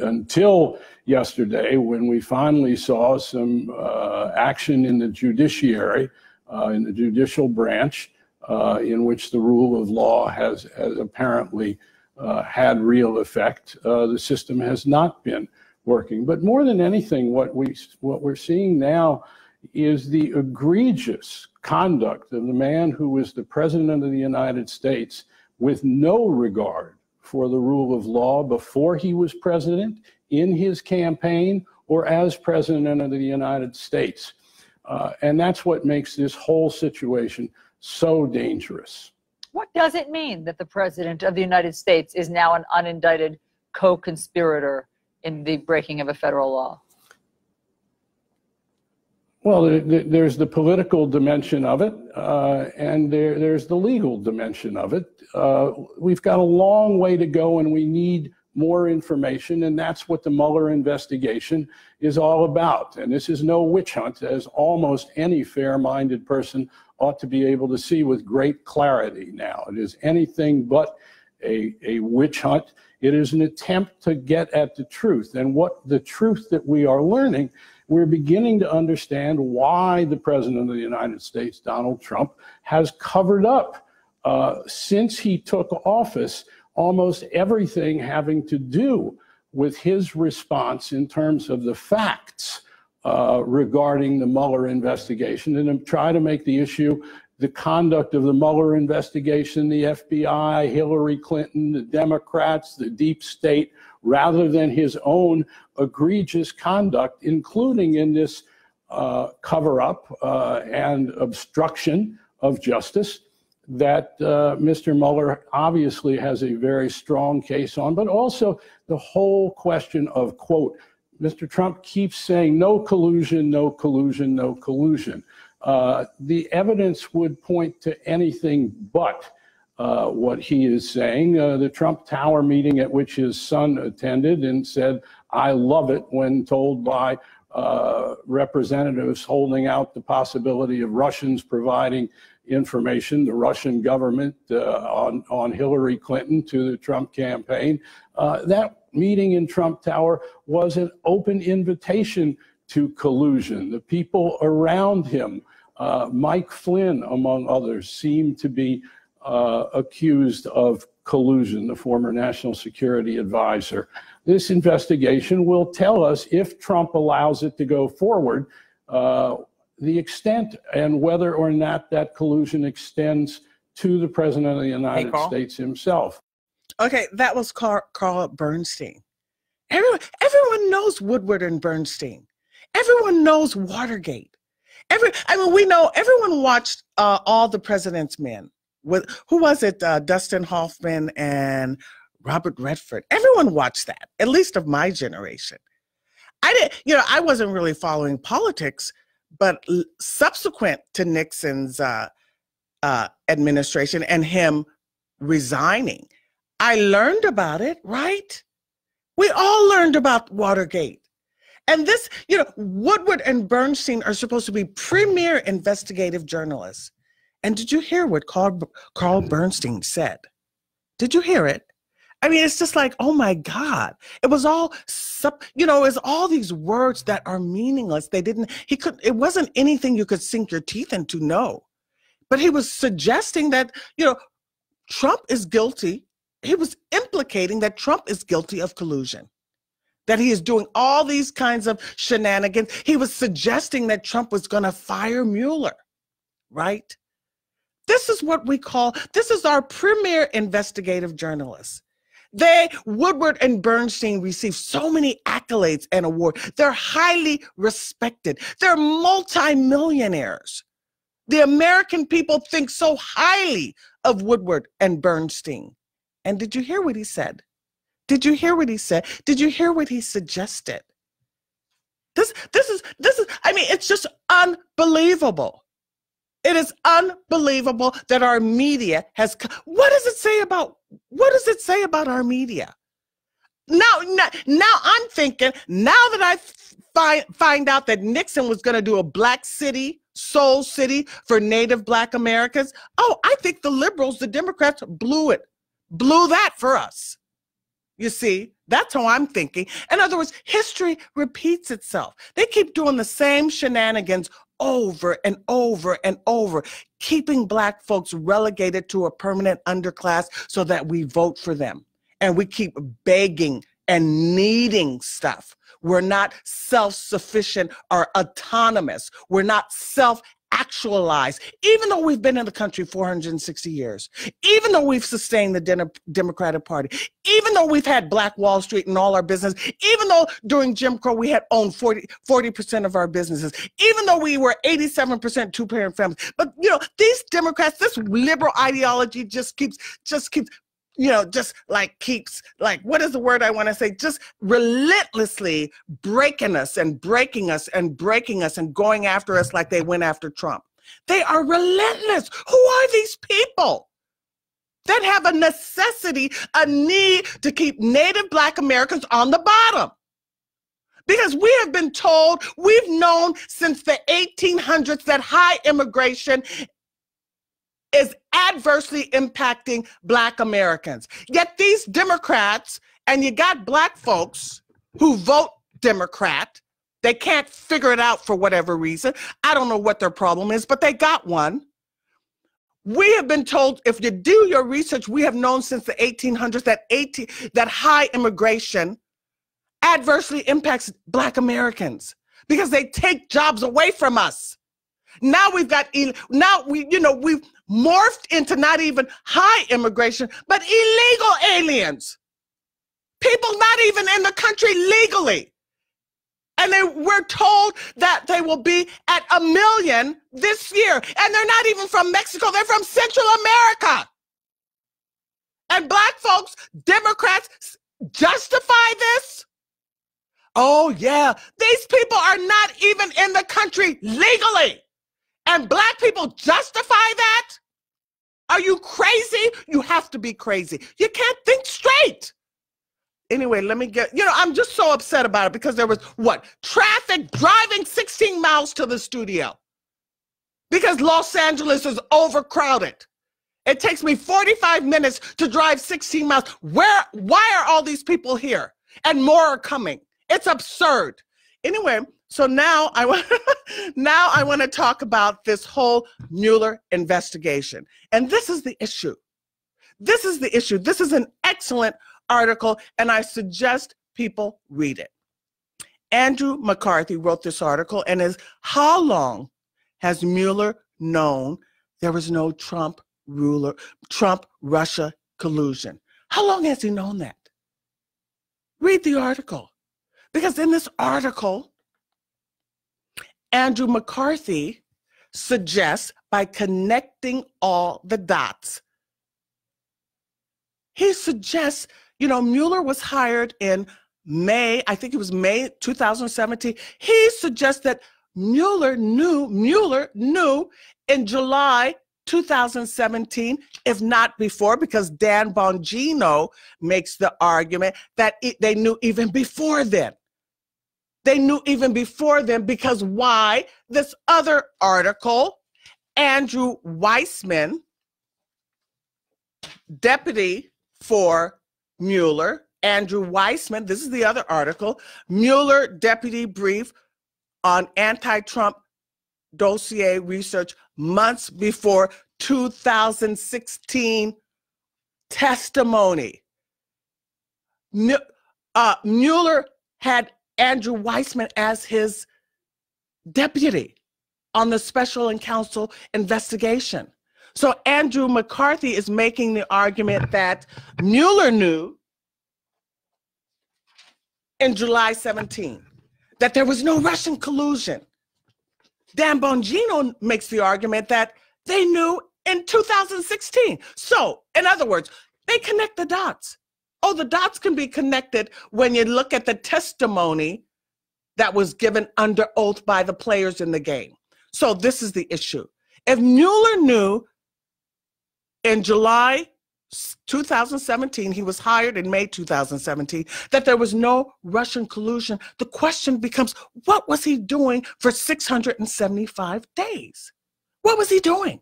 until yesterday, when we finally saw some action in the judiciary, in the judicial branch, in which the rule of law has apparently had real effect. The system has not been working. But more than anything, what we're seeing now is the egregious conduct of the man who was the President of the United States, with no regard for the rule of law before he was president, in his campaign, or as President of the United States. And that's what makes this whole situation so dangerous. What does it mean that the President of the United States is now an unindicted co-conspirator in the breaking of a federal law? Well, there's the political dimension of it, and there's the legal dimension of it. We've got a long way to go, and we need more information, and that's what the Mueller investigation is all about. And this is no witch hunt, as almost any fair-minded person ought to be able to see with great clarity now. It is anything but a witch hunt. It is an attempt to get at the truth. And what the truth that we are learning, we're beginning to understand why the President of the United States, Donald Trump, has covered up since he took office almost everything having to do with his response in terms of the facts regarding the Mueller investigation, and try to make the issue the conduct of the Mueller investigation, the FBI, Hillary Clinton, the Democrats, the deep state, rather than his own egregious conduct, including in this cover-up and obstruction of justice that Mr. Mueller obviously has a very strong case on, but also the whole question of, quote, Mr. Trump keeps saying no collusion, no collusion, no collusion. The evidence would point to anything but what he is saying. The Trump Tower meeting at which his son attended and said, I love it, when told by representatives holding out the possibility of Russians providing information, the Russian government, on Hillary Clinton to the Trump campaign. That meeting in Trump Tower was an open invitation to collusion. The people around him, Mike Flynn, among others, seemed to be accused of collusion, the former national security advisor. This investigation will tell us, if Trump allows it to go forward, the extent and whether or not that collusion extends to the President of the United States himself. Okay, that was Carl Bernstein. Everyone knows Woodward and Bernstein. Everyone knows Watergate. We know everyone watched All the President's Men. Who was it? Dustin Hoffman and Robert Redford. Everyone watched that, at least of my generation. I wasn't really following politics, but subsequent to Nixon's administration and him resigning, I learned about it, right? We all learned about Watergate. And this, Woodward and Bernstein are supposed to be premier investigative journalists. And did you hear what Carl Bernstein said? Did you hear it? I mean, it's just like, oh my God. It was all, it's all these words that are meaningless. It wasn't anything you could sink your teeth into, no. But he was suggesting that, Trump is guilty. He was implicating that Trump is guilty of collusion, that he is doing all these kinds of shenanigans. He was suggesting that Trump was going to fire Mueller, right? This is what this is our premier investigative journalists. Woodward and Bernstein received so many accolades and awards. They're highly respected. They're multimillionaires. The American people think so highly of Woodward and Bernstein. And did you hear what he said? Did you hear what he said? Did you hear what he suggested? This is, it's just unbelievable. It is unbelievable that our media has, what does it say about our media? Now I'm thinking, now that I find out that Nixon was going to do a Black city, soul city for Native Black Americans, I think the liberals, the Democrats blew that for us. You see, That's how I'm thinking. In other words, history repeats itself. They keep doing the same shenanigans over and over and over, keeping Black folks relegated to a permanent underclass so that we vote for them. And we keep begging and needing stuff. We're not self-sufficient or autonomous. We're not self-actualized, even though we've been in the country 460 years, even though we've sustained the Democratic Party, even though we've had Black Wall Street and all our business, even though during Jim Crow we had owned 40% of our businesses, even though we were 87% two-parent families. But, you know, these Democrats, this liberal ideology just keeps, you know, just like keeps, like, what is the word I want to say? Just relentlessly breaking us and breaking us and breaking us and going after us like they went after Trump. They are relentless. Who are these people that have a necessity, a need to keep Native Black Americans on the bottom? Because we have been told, we've known since the 1800s that high immigration is adversely impacting Black Americans. Yet these Democrats, and you got Black folks who vote Democrat, they can't figure it out for whatever reason. I don't know what their problem is, but they got one. We have been told, if you do your research, we have known since the 1800s that high immigration adversely impacts Black Americans because they take jobs away from us. Now we've morphed into not even high immigration, but illegal aliens. People not even in the country legally. And we're told that they will be at 1 million this year. And they're not even from Mexico, they're from Central America. And Black folks, Democrats, justify this? Oh yeah, these people are not even in the country legally. And Black people justify that? Are you crazy? You have to be crazy. You can't think straight. Anyway, let me get, you know, I'm just so upset about it because there was, traffic driving 16 miles to the studio because Los Angeles is overcrowded. It takes me 45 minutes to drive 16 miles. Why are all these people here? And more are coming. It's absurd. Anyway, so now I want to talk about this whole Mueller investigation. And this is the issue. This is the issue. This is an excellent article, and I suggest people read it. Andrew McCarthy wrote this article, and is how long has Mueller known there was no Trump-Russia collusion? How long has he known that? Read the article. Because in this article, Andrew McCarthy suggests by connecting all the dots, he suggests, you know, Mueller was hired in May, I think it was May 2017. He suggests that Mueller knew in July 2017, if not before, because Dan Bongino makes the argument that they knew even before then. They knew even before then because why? This other article, Andrew Weissman, deputy for Mueller, Andrew Weissman, this is the other article, Mueller deputy brief on anti-Trump dossier research months before 2016 testimony. Mueller had Andrew Weissman as his deputy on the special and counsel investigation. So Andrew McCarthy is making the argument that Mueller knew in July 17 that there was no Russian collusion. Dan Bongino makes the argument that they knew in 2016. So, in other words, they connect the dots. Oh, the dots can be connected when you look at the testimony that was given under oath by the players in the game. So this is the issue. If Mueller knew in July 2017, he was hired in May 2017, that there was no Russian collusion, the question becomes, what was he doing for 675 days? What was he doing?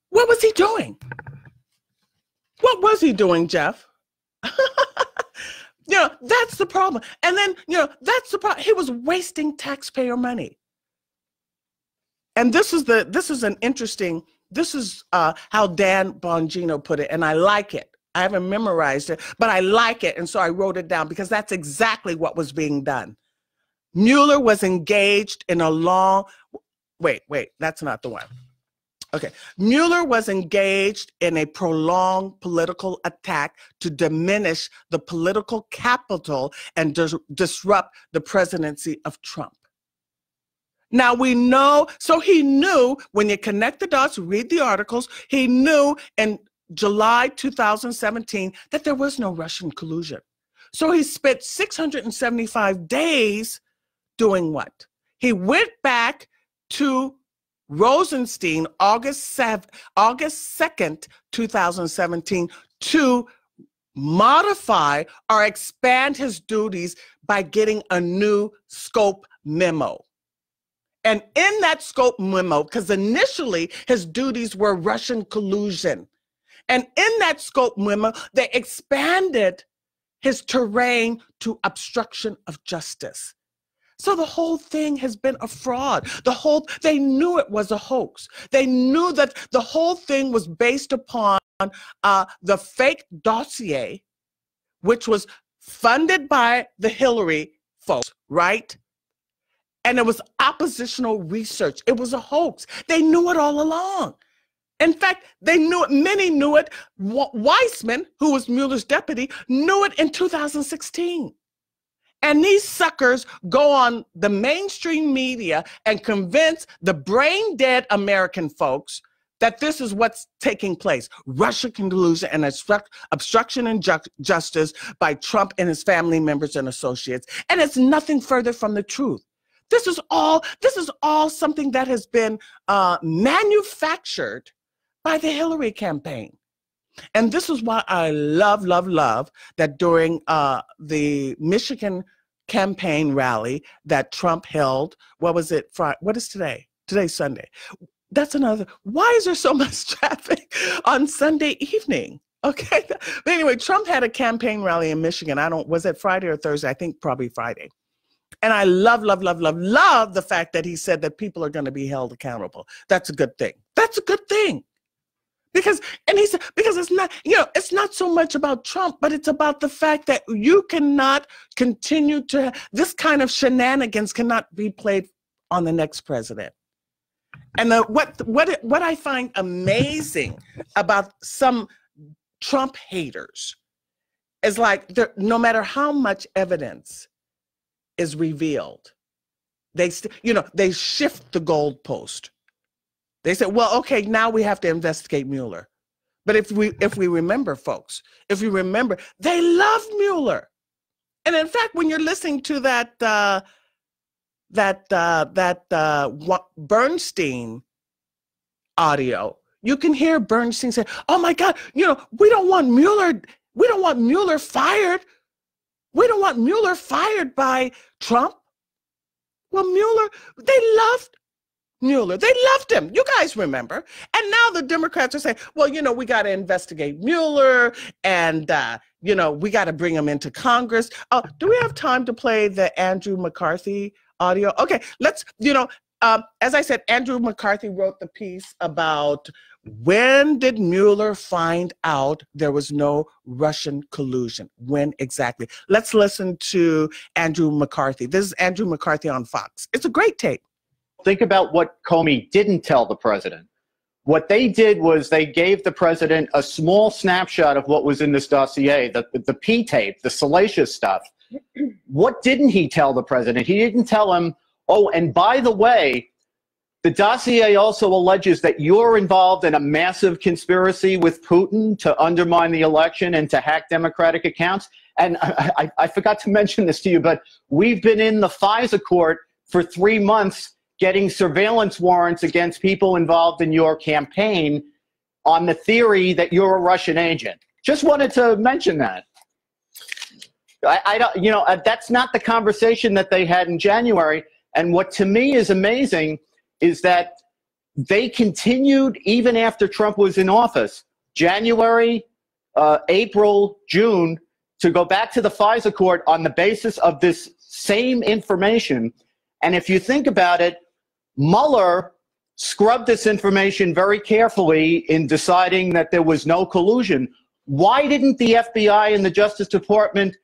What was he doing? What was he doing, Jeff? You know, that's the problem. And then, you know, that's the problem. He was wasting taxpayer money. And this is how Dan Bongino put it, and I like it. I haven't memorized it, but I like it, and so I wrote it down because that's exactly what was being done. Mueller was engaged in a long, wait, that's not the one. Okay, Mueller was engaged in a prolonged political attack to diminish the political capital and disrupt the presidency of Trump. Now we know, so he knew, when you connect the dots, read the articles, he knew in July 2017 that there was no Russian collusion. So he spent 675 days doing what? He went back to Rosenstein August 2nd, 2017 to modify or expand his duties by getting a new scope memo. And in that scope memo, because initially his duties were Russian collusion, and in that scope memo, they expanded his terrain to obstruction of justice. So the whole thing has been a fraud. They knew it was a hoax. They knew that the whole thing was based upon the fake dossier, which was funded by the Hillary folks, right? And it was oppositional research. It was a hoax. They knew it all along. In fact, they knew it, many knew it. Weissman, who was Mueller's deputy, knew it in 2016. And these suckers go on the mainstream media and convince the brain dead American folks that this is what's taking place. Russian collusion and obstruction and justice by Trump and his family members and associates. And it's nothing further from the truth. This is all something that has been manufactured by the Hillary campaign. And this is why I love that during the Michigan campaign rally that Trump held, what was it? What is today? Today's Sunday. That's another. Why is there so much traffic on Sunday evening? Okay. But anyway, Trump had a campaign rally in Michigan. Was it Friday or Thursday? I think probably Friday. And I love the fact that he said that people are going to be held accountable. That's a good thing. That's a good thing. Because it's not, it's not so much about Trump, but it's about the fact that you cannot continue to, this kind of shenanigans cannot be played on the next president. And what I find amazing about some Trump haters is like, no matter how much evidence is revealed, they shift the goalpost. They said, well, okay, now we have to investigate Mueller. But if we remember, folks, they love Mueller. And in fact, when you're listening to that Bernstein audio, you can hear Bernstein say, oh my God, we don't want Mueller fired. We don't want Mueller fired by Trump. Well, Mueller, they loved Mueller. They loved him. You guys remember. And now the Democrats are saying, well, we got to investigate Mueller and, we got to bring him into Congress. Do we have time to play the Andrew McCarthy audio? Okay, let's, as I said, Andrew McCarthy wrote the piece about when did Mueller find out there was no Russian collusion? When exactly? Let's listen to Andrew McCarthy. This is Andrew McCarthy on Fox. It's a great tape. Think about what Comey didn't tell the president. What they did was they gave the president a small snapshot of what was in this dossier, the P tape, the salacious stuff. What didn't he tell the president? He didn't tell him, oh, and by the way, the dossier also alleges that you're involved in a massive conspiracy with Putin to undermine the election and to hack Democratic accounts. And I forgot to mention this to you, but we've been in the FISA court for 3 months getting surveillance warrants against people involved in your campaign on the theory that you're a Russian agent. Just wanted to mention that. I don't, that's not the conversation that they had in January. And what to me is amazing is that they continued even after Trump was in office, January, April, June, to go back to the FISA court on the basis of this same information. And if you think about it, Mueller scrubbed this information very carefully in deciding that there was no collusion. Why didn't the FBI and the Justice Department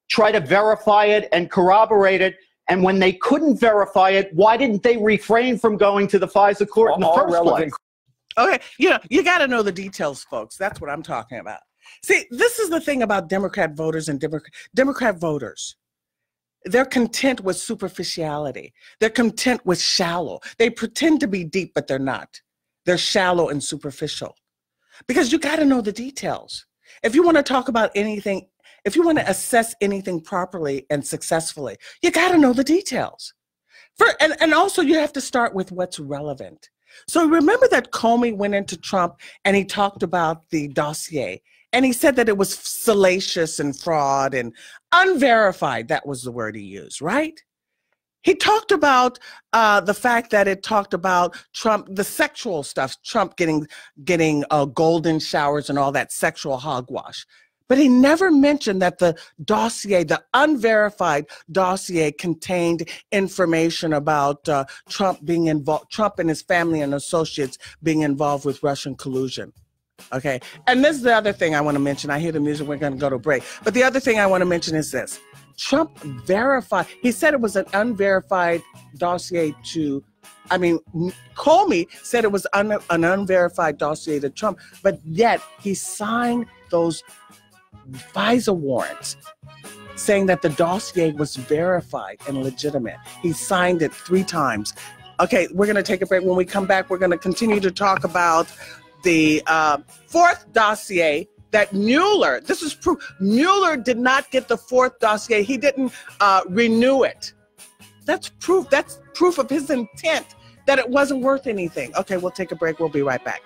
try to verify it and corroborate it? And when they couldn't verify it, why didn't they refrain from going to the FISA court in the first place? Okay, you got to know the details, folks. That's what I'm talking about. See, this is the thing about Democrat voters and Democrat voters. They're content with superficiality. They're content with shallow. They pretend to be deep, but they're not. They're shallow and superficial. Because you got to know the details. If you want to talk about anything, if you want to assess anything properly and successfully, you got to know the details. And also you have to start with what's relevant. So remember that Comey went into Trump and he talked about the dossier. And he said that it was salacious and fraud and unverified. That was the word he used, right? He talked about the fact that it talked about Trump, the sexual stuff, Trump getting golden showers and all that sexual hogwash. But he never mentioned that the dossier, the unverified dossier, contained information about Trump being involved, Trump and his family and associates being involved with Russian collusion. Okay, and this is the other thing I want to mention. I hear the music, we're going to go to break. But the other thing I want to mention is this. Trump verified, he said it was an unverified dossier to, Comey said it was an unverified dossier to Trump, but yet he signed those FISA warrants saying that the dossier was verified and legitimate. He signed it 3 times. Okay, we're going to take a break. When we come back, we're going to continue to talk about the 4th dossier that Mueller, this is proof, Mueller did not get the 4th dossier. He didn't renew it. That's proof of his intent that it wasn't worth anything. Okay, we'll take a break. We'll be right back.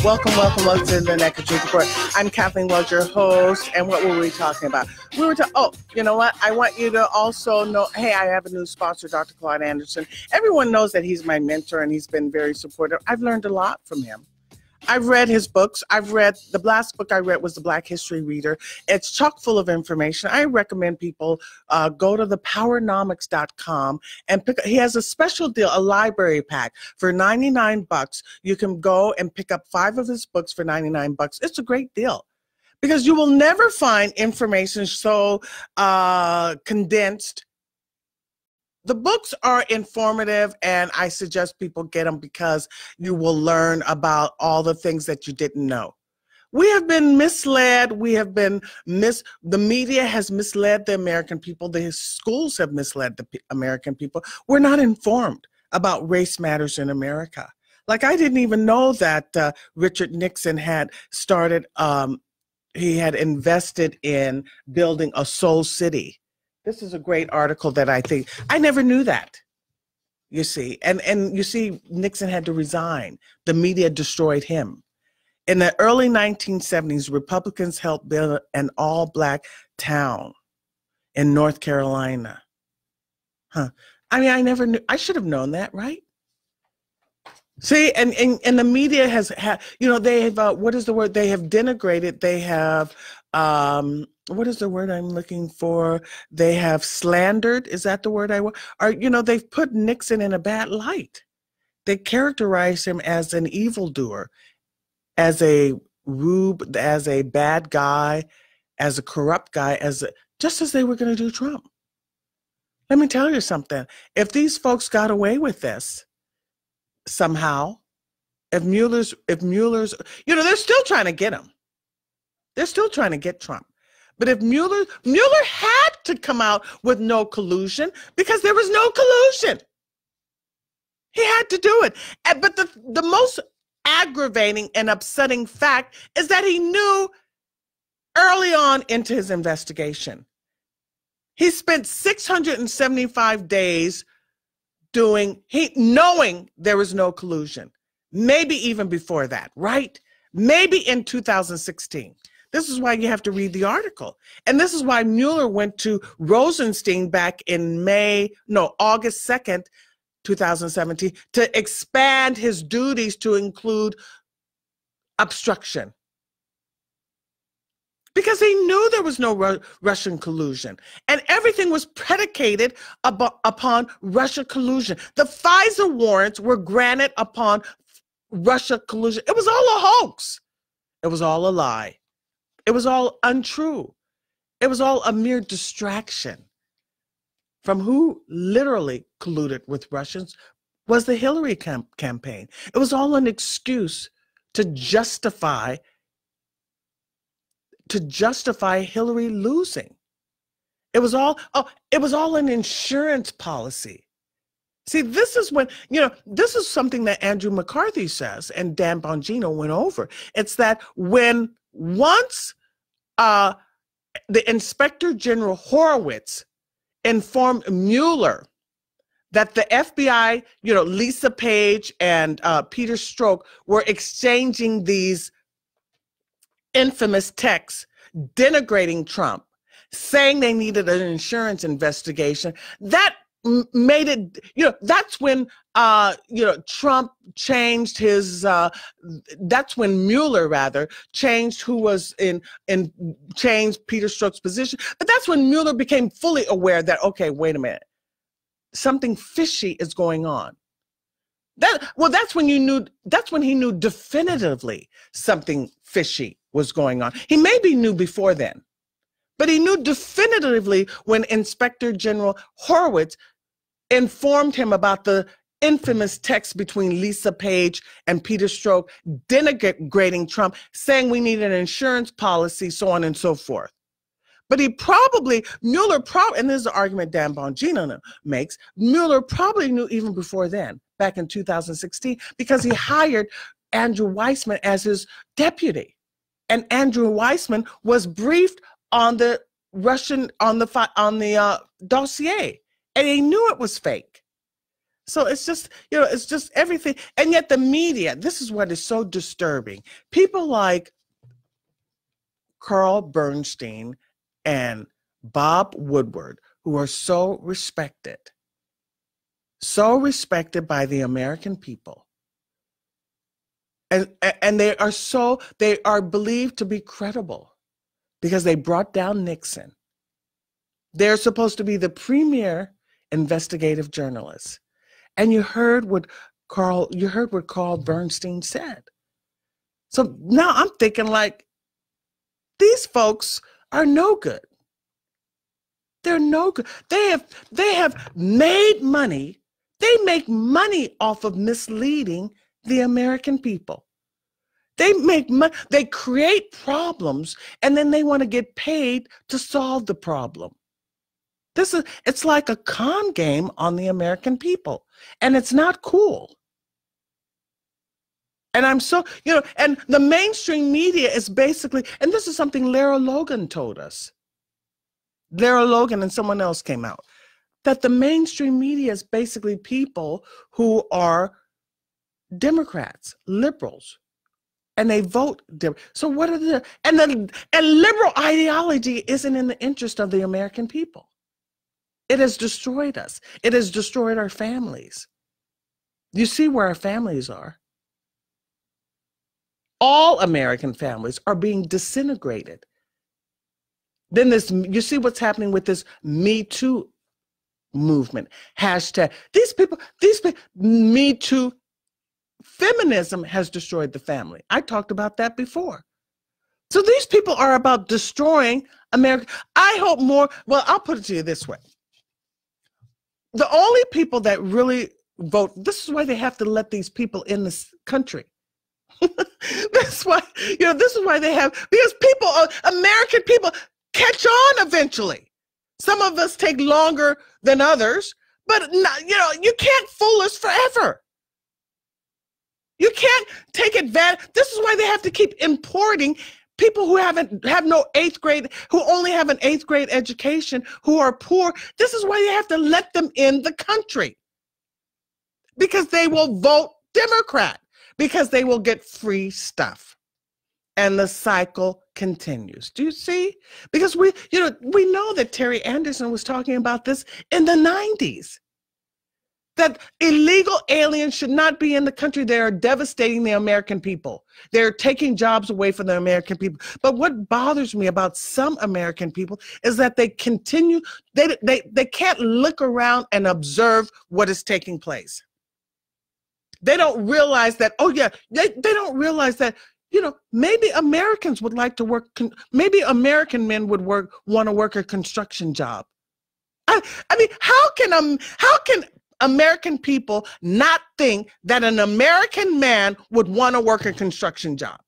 Welcome to the Naked Truth Report. I'm Kathleen Wells, your host, and what were we talking about? We were you know what? I want you to also know, hey, I have a new sponsor, Dr. Claude Anderson. Everyone knows that he's my mentor, and he's been very supportive. I've learned a lot from him. I've read his books. The last book I read was The Black History Reader. It's chock full of information. I recommend people go to thepowernomics.com and he has a special deal, a library pack for $99. You can go and pick up 5 of his books for $99. It's a great deal because you will never find information so condensed. The books are informative, and I suggest people get them because you will learn about all the things that you didn't know. We have been misled. The media has misled the American people. The schools have misled the American people. We're not informed about race matters in America. Like, I didn't even know that Richard Nixon had started, he had invested in building a soul city. This is a great article that I never knew that, you see. And you see, Nixon had to resign. The media destroyed him. In the early 1970s, Republicans helped build an all-black town in North Carolina. I never knew. I should have known that, right? See, and the media has had, they have, what is the word? They have denigrated, they have, what is the word I'm looking for? They have slandered, is that the word I want? Or, they've put Nixon in a bad light. They characterize him as an evildoer, as a rube, as a bad guy, as a corrupt guy, just as they were going to do Trump. Let me tell you something. If these folks got away with this, somehow, if Mueller's, they're still trying to get him. They're still trying to get Trump. But if Mueller had to come out with no collusion because there was no collusion. He had to do it. But the most aggravating and upsetting fact is that he knew early on into his investigation. He spent 675 days knowing there was no collusion. Maybe even before that, right? maybe in 2016. This is why you have to read the article. And this is why Mueller went to Rosenstein back in August 2nd, 2017, to expand his duties to include obstruction. Because he knew there was no Russian collusion. And everything was predicated upon Russia collusion. The FISA warrants were granted upon Russia collusion. It was all a hoax. It was all a lie. It was all untrue. It was all a mere distraction. From who literally colluded with Russians was the Hillary campaign. It was all an excuse to justify Hillary losing. It was all an insurance policy. See, this is when, this is something that Andrew McCarthy says, and Dan Bongino went over. It's that when once the Inspector General Horowitz informed Mueller that the FBI, Lisa Page and Peter Strzok were exchanging these infamous texts denigrating Trump, saying they needed an insurance investigation, that made it, that's when, Trump changed his, that's when Mueller rather changed who was changed Peter Strzok's position. But that's when Mueller became fully aware that, okay, wait a minute, something fishy is going on. That's when he knew definitively something fishy was going on. He maybe knew before then, but he knew definitively when Inspector General Horowitz informed him about the infamous text between Lisa Page and Peter Strzok denigrating Trump, saying we need an insurance policy, so on and so forth. But Mueller probably, and this is the argument Dan Bongino makes, Mueller probably knew even before then, back in 2016, because he hired Andrew Weissman as his deputy. And Andrew Weissman was briefed on the dossier, and he knew it was fake. So it's just, it's just everything. And yet the media, this is what is so disturbing. People like Carl Bernstein and Bob Woodward, who are so respected by the American people. And they are believed to be credible because they brought down Nixon. They're supposed to be the premier investigative journalists. And you heard what Carl Bernstein said. So now I'm thinking, like, these folks are no good. They're no good. They have made money. They make money off of misleading the American people. They make money. They create problems, and then they want to get paid to solve the problem. It's like a con game on the American people, and it's not cool. And I'm so, and the mainstream media is basically, and this is something Lara Logan told us. Lara Logan and someone else came out, that the mainstream media is basically people who are Democrats, liberals, and they vote. So what are and liberal ideology isn't in the interest of the American people. It has destroyed us. It has destroyed our families. You see where our families are. All American families are being disintegrated. Then you see what's happening with this Me Too movement. Hashtag, these people, Me Too, feminism has destroyed the family. I talked about that before. So these people are about destroying America. I hope more, well, I'll put it to you this way. The only people that really vote, this is why they have to let these people in this country. That's why, this is why they have, because American people catch on eventually. Some of us take longer than others, but you can't fool us forever. You can't take advantage. This is why they have to keep importing people who have no 8th grade, who only have an 8th grade education, who are poor. This is why they have to let them in the country, because they will vote Democrat, because they will get free stuff. and the cycle continues. Do you see? Because we know that Terry Anderson was talking about this in the 90s. That illegal aliens should not be in the country. They are devastating the American people. They're taking jobs away from the American people. But what bothers me about some American people is that they continue, they can't look around and observe what is taking place. They don't realize that, oh yeah, they don't realize that, maybe Americans would like to work, maybe American men would want to work a construction job. I mean, how can American people not think that an American man would want to work a construction job?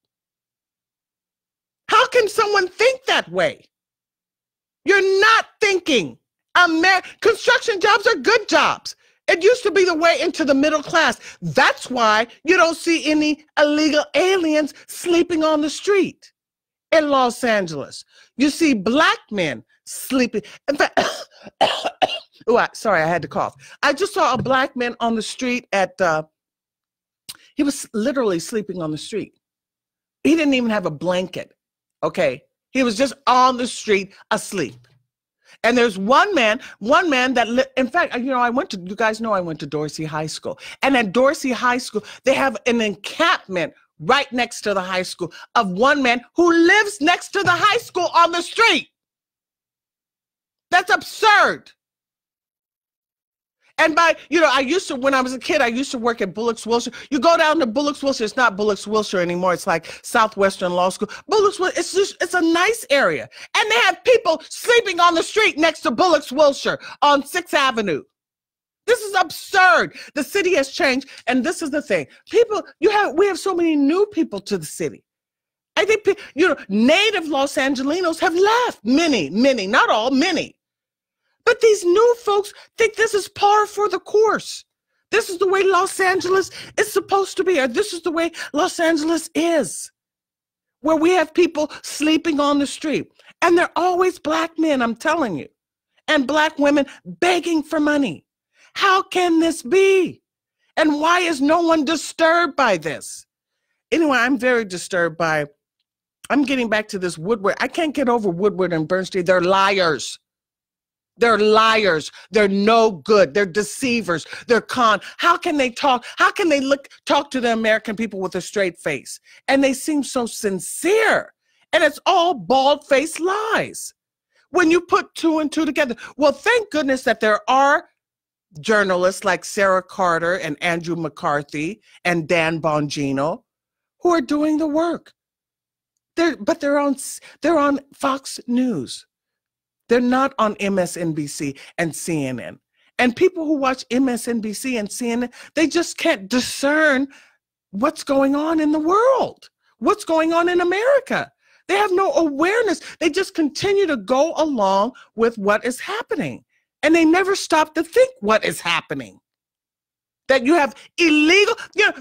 How can someone think that way? You're not thinking. Construction jobs are good jobs. It used to be the way into the middle class. That's why you don't see any illegal aliens sleeping on the street in Los Angeles. You see black men sleeping. In fact, sorry, I had to cough. I just saw a black man on the street he was literally sleeping on the street. He didn't even have a blanket, okay? He was just on the street asleep. And there's one man that, in fact, you guys know I went to Dorsey High School. And at Dorsey High School, they have an encampment right next to the high school of one man who lives next to the high school on the street. That's absurd. And when I was a kid, I used to work at Bullock's Wilshire. You go down to Bullock's Wilshire, it's not Bullock's Wilshire anymore. It's like Southwestern Law School. Bullock's Wilshire, it's a nice area. And they have people sleeping on the street next to Bullock's Wilshire on 6th Avenue. This is absurd. The city has changed. And this is the thing. We have so many new people to the city. I think, native Los Angelenos have left. Many, not all, many. But these new folks think this is par for the course. This is the way Los Angeles is supposed to be, or this is the way Los Angeles is, where we have people sleeping on the street. And they're always black men, I'm telling you, and black women begging for money. How can this be? And why is no one disturbed by this? Anyway, I'm very disturbed I'm getting back to this Woodward. I can't get over Woodward and Bernstein. They're liars. They're liars. They're no good. They're deceivers. They're con. How can they talk? How can they talk to the American people with a straight face? And they seem so sincere. And it's all bald-faced lies. When you put two and two together, well, thank goodness that there are journalists like Sarah Carter and Andrew McCarthy and Dan Bongino who are doing the work. They're on Fox News. They're not on MSNBC and CNN. And people who watch MSNBC and CNN, they just can't discern what's going on in the world, what's going on in America. They have no awareness. They just continue to go along with what is happening. And they never stop to think what is happening. That you have illegal,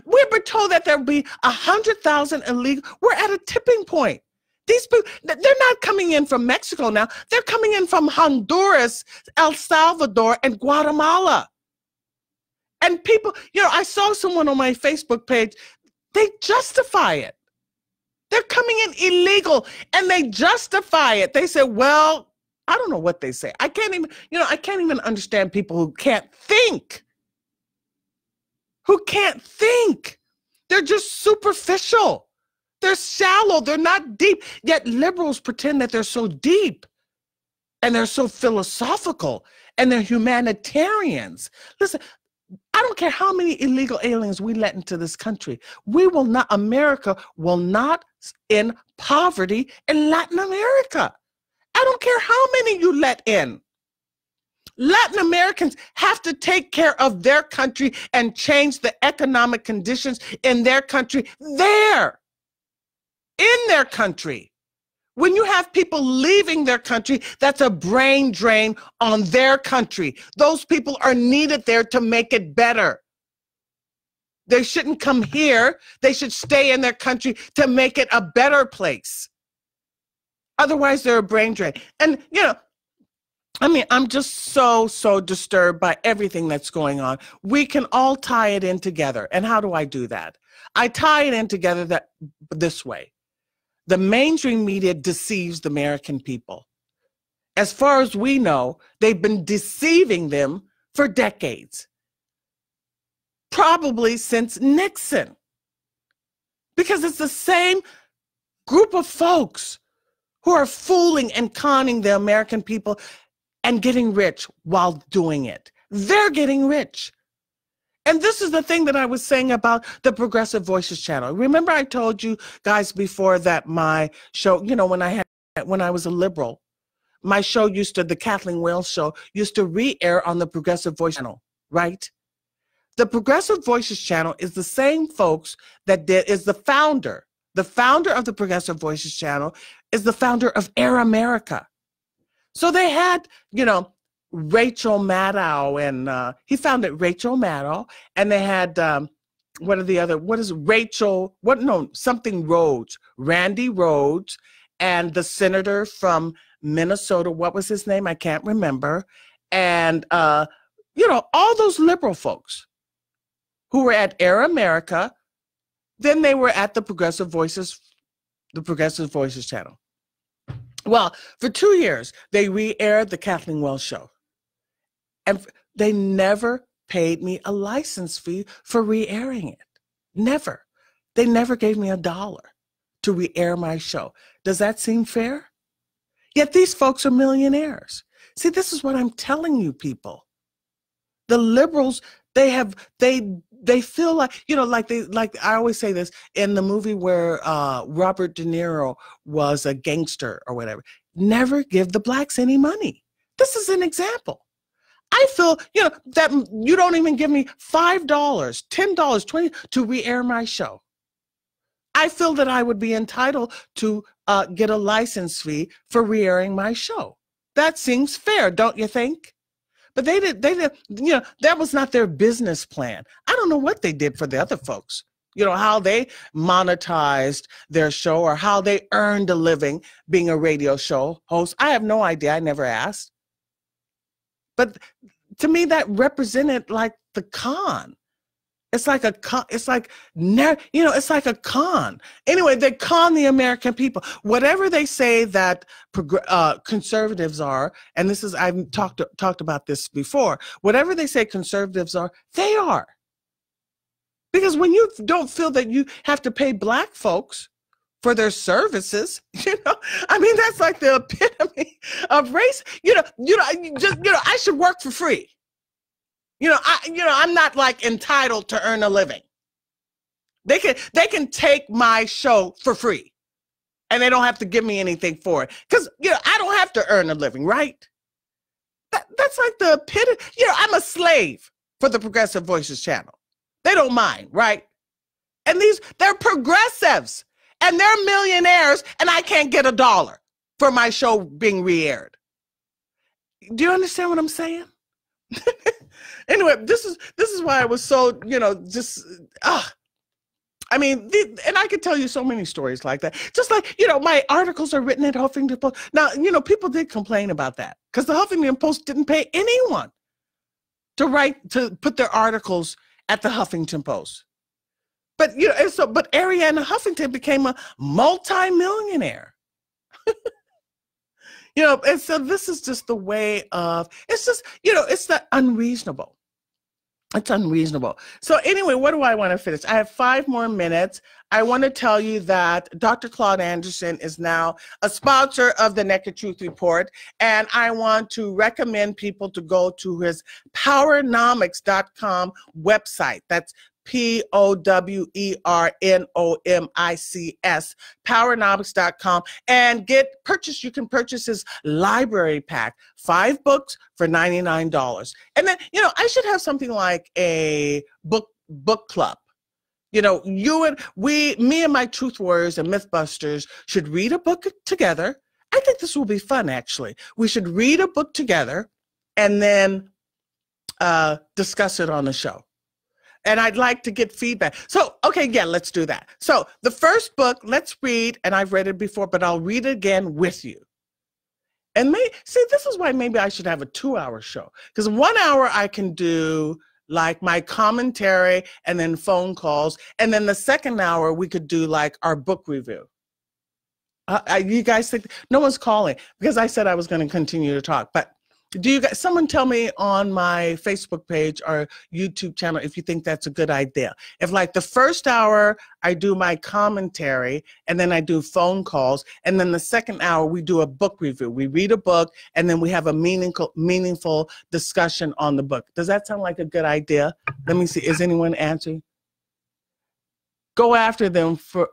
we've been told that there'll be 100,000 illegal. We're at a tipping point. These people, they're not coming in from Mexico now. They're coming in from Honduras, El Salvador, and Guatemala. And people, I saw someone on my Facebook page, they justify it. They're coming in illegal and they justify it. They say, well, I don't know what they say. I can't even understand people who can't think. Who can't think. They're just superficial. They're shallow. They're not deep. Yet liberals pretend that they're so deep and they're so philosophical and they're humanitarians. Listen, I don't care how many illegal aliens we let into this country. America will not end poverty in Latin America. I don't care how many you let in. Latin Americans have to take care of their country and change the economic conditions in their country in their country. When you have people leaving their country, that's a brain drain on their country. Those people are needed there to make it better. They shouldn't come here. They should stay in their country to make it a better place. Otherwise, they're a brain drain. And, I'm just so disturbed by everything that's going on. We can all tie it in together. And how do I do that? I tie it in together this way. the mainstream media deceives the American people. As far as we know, they've been deceiving them for decades, probably since Nixon, because it's the same group of folks who are fooling and conning the American people and getting rich while doing it. They're getting rich. And this is the thing that I was saying about the Progressive Voices channel. Remember I told you guys before that my show, you know, when I was a liberal, my show the Kathleen Wales show used to re-air on the Progressive Voice channel, right? The Progressive Voices channel is the same folks is the founder. The founder of the Progressive Voices channel is the founder of Air America. So they had, you know, Rachel Maddow, and he founded Rachel Maddow, and they had something Rhodes, Randy Rhodes, and the senator from Minnesota, what was his name? I can't remember. And you know, all those liberal folks who were at Air America, then they were at the Progressive Voices channel. Well, for 2 years, they re-aired the Kathleen Wells show. And they never paid me a license fee for re-airing it. Never. They never gave me $1 to re-air my show. Does that seem fair? Yet these folks are millionaires. See, this is what I'm telling you, people. The liberals, they feel like, you know, like I always say this in the movie where Robert De Niro was a gangster or whatever. Never give the blacks any money. This is an example. I feel, you know, that you don't even give me $5, $10, $20 to re-air my show. I feel that I would be entitled to get a license fee for re-airing my show. That seems fair, don't you think? But they did, you know, that was not their business plan. I don't know what they did for the other folks, you know, how they monetized their show or how they earned a living being a radio show host. I have no idea. I never asked. But to me, that represented like the con. It's like a con. It's like, you know, it's like a con. Anyway, they con the American people. Whatever they say that conservatives are, and this is, I've talked about this before. Whatever they say conservatives are, they are. Because when you don't feel that you have to pay black folks for their services, you know, I mean, that's like the epitome of race. I should work for free. I'm not like entitled to earn a living. They can take my show for free, and they don't have to give me anything for it because I don't have to earn a living, right? That's like the epitome. I'm a slave for the Progressive Voices channel. They don't mind, right? And they're progressives. And they're millionaires, and I can't get $1 for my show being re-aired. Do you understand what I'm saying? Anyway, this is why I was so, I mean, and I could tell you so many stories like that. Just like, my articles are written at Huffington Post. Now, people did complain about that because the Huffington Post didn't pay anyone to put their articles at the Huffington Post. But but Arianna Huffington became a multi-millionaire. And so this is just the way of, it's just, it's the unreasonable. It's unreasonable. So anyway, what do I want to finish? I have 5 more minutes. I want to tell you that Dr. Claude Anderson is now a sponsor of the Naked Truth Report, and I want to recommend people to go to his powernomics.com website. That's POWERNOMICS, powernomics.com, and you can purchase his library pack, 5 books for $99. And then, I should have something like a book club. Me and my Truth Warriors and Mythbusters should read a book together. I think this will be fun, actually. We should read a book together and then discuss it on the show. And I'd like to get feedback. So, okay, yeah, let's do that. So the first book, let's read, and I've read it before, but I'll read it again with you. And this is why maybe I should have a 2-hour show. Because 1 hour I can do like my commentary and then phone calls. And then the second hour we could do like our book review. You guys think no one's calling because I said I was going to continue to talk, but do you guys, someone tell me on my Facebook page or YouTube channel if you think that's a good idea. If like the first hour I do my commentary and then I do phone calls, and then the second hour we do a book review. We read a book and then we have a meaningful discussion on the book. Does that sound like a good idea? Let me see. Is anyone answering? Go after them for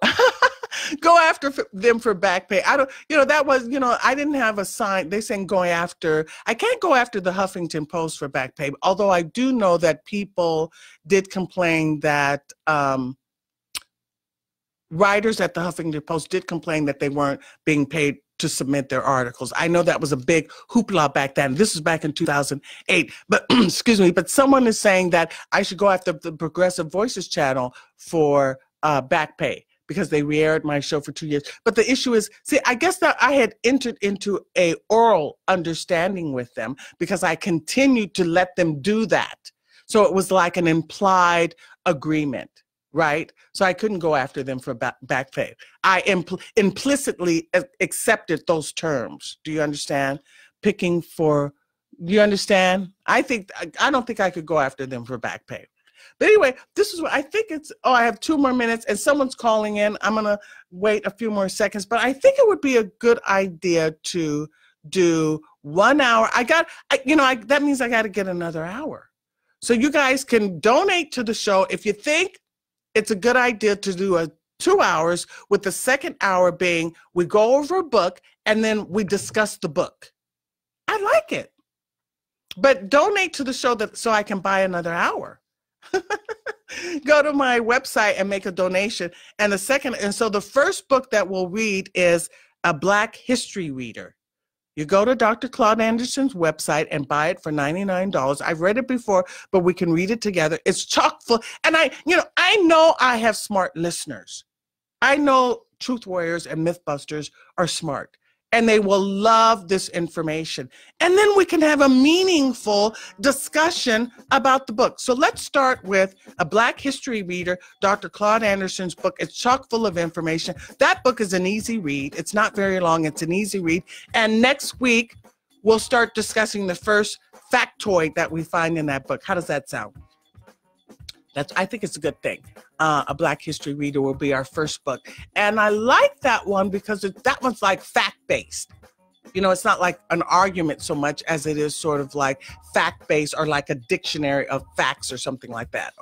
go after them for back pay. I don't, that was, I didn't have a sign. They saying going after, I can't go after the Huffington Post for back pay. Although I do know that people did complain that writers at the Huffington Post did complain that they weren't being paid to submit their articles. I know that was a big hoopla back then. This was back in 2008, but excuse me, but someone is saying that I should go after the Progressive Voices channel for back pay, because they re-aired my show for 2 years. But the issue is, see, I guess that I had entered into a oral understanding with them because I continued to let them do that. So it was like an implied agreement, right? So I couldn't go after them for back pay. I implicitly accepted those terms. Do you understand? Do you understand? I don't think I could go after them for back pay. But anyway, this is what I think it's, I have 2 more minutes and someone's calling in. I'm going to wait a few more seconds, but I think it would be a good idea to do 1 hour. That means I got to get another hour. So you guys can donate to the show if you think it's a good idea to do 2 hours, with the second hour being we go over a book and then we discuss the book. I like it. But donate to the show so I can buy another hour. Go to my website and make a donation. And so the first book that we'll read is A Black History Reader. You go to Dr. Claude Anderson's website and buy it for $99. I've read it before, but we can read it together. It's chock full. And I know I have smart listeners. I know Truth Warriors and Mythbusters are smart, and they will love this information. And then we can have a meaningful discussion about the book. So let's start with A Black History Reader, Dr. Claude Anderson's book. It's chock full of information. That book is an easy read. It's not very long. It's an easy read. And next week, we'll start discussing the first factoid that we find in that book. How does that sound? I think it's a good thing. A Black History Reader will be our first book. And I like that one because that one's like fact-based. It's not like an argument so much as it is sort of like fact-based, or like a dictionary of facts or something like that.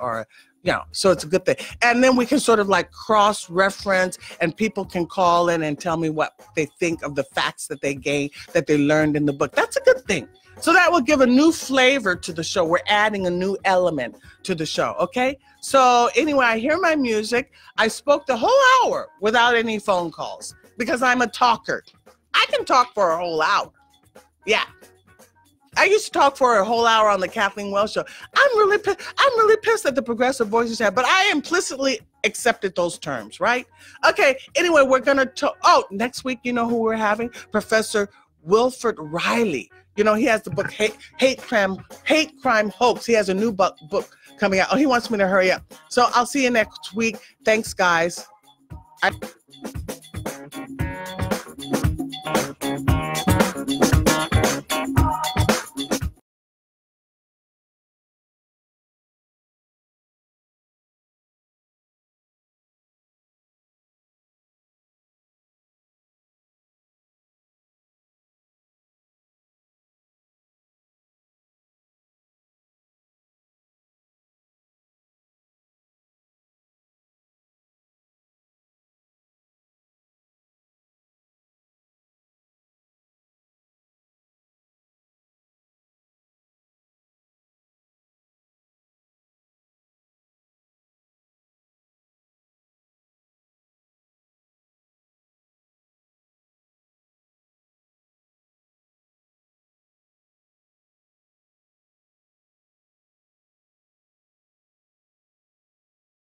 So it's a good thing. And then we can sort of like cross-reference, and people can call in and tell me what they think of the facts that they learned in the book. That's a good thing. So that will give a new flavor to the show. We're adding a new element to the show, okay? So anyway, I hear my music. I spoke the whole hour without any phone calls because I'm a talker. I can talk for a whole hour. Yeah. I used to talk for a whole hour on the Kathleen Wells show. I'm really pissed that the Progressive Voices have, but I implicitly accepted those terms, right? Okay, anyway, we're going to next week, you know who we're having? Professor Wilford Riley. He has the book Hate Crime Hoax. He has a new book coming out. He wants me to hurry up. So I'll see you next week. Thanks, guys.